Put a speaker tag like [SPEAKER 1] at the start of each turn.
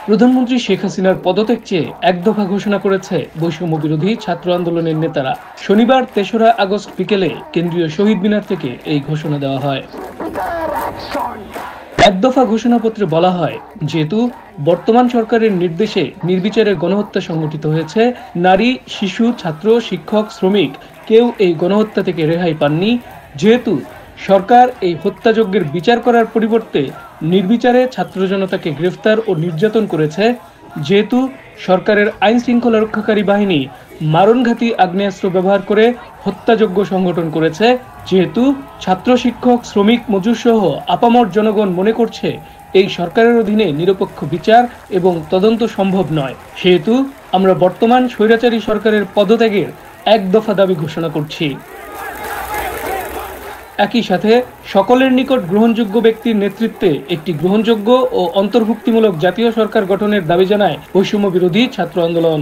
[SPEAKER 1] প্রধানমন্ত্রী শেখ হাসিনার পদত্যাগ চেয়ে এক দফা ঘোষণা করেছে বৈষম্য বিরোধী ছাত্র আন্দোলনের নেতারা। শনিবার ৩রা আগস্ট বিকেলে কেন্দ্রীয় শহীদ মিনার থেকে এই ঘোষণা দেওয়া হয়। এক দফা ঘোষণাপত্রে বলা হয়, যেহেতু বর্তমান সরকারের নির্দেশে নির্বিচারে গণহত্যা সংঘটিত হয়েছে, নারী, শিশু, ছাত্র, শিক্ষক, শ্রমিক কেউ এই গণহত্যা থেকে রেহাই পাননি। যেহেতু সরকার এই হত্যাযজ্ঞের বিচার করার পরিবর্তে নির্বিচারে ছাত্র জনতাকে গ্রেফতার ও নির্যাতন করেছে, যেহেতু সরকারের আইন শৃঙ্খলা রক্ষাকারী বাহিনী মারণঘাতী আগ্নেয়াস্ত্র ব্যবহার করে হত্যাযজ্ঞ সংগঠন করেছে, যেহেতু ছাত্র, শিক্ষক, শ্রমিক, মজুর সহ আপামর জনগণ মনে করছে এই সরকারের অধীনে নিরপেক্ষ বিচার এবং তদন্ত সম্ভব নয়, সেহেতু আমরা বর্তমান স্বৈরাচারী সরকারের পদত্যাগের এক দফা দাবি ঘোষণা করছি। একই সাথে সকলের নিকট গ্রহণযোগ্য ব্যক্তির নেতৃত্বে একটি গ্রহণযোগ্য ও অন্তর্ভুক্তিমূলক জাতীয় সরকার গঠনের দাবি জানায় বৈষম্য বিরোধী ছাত্র আন্দোলন।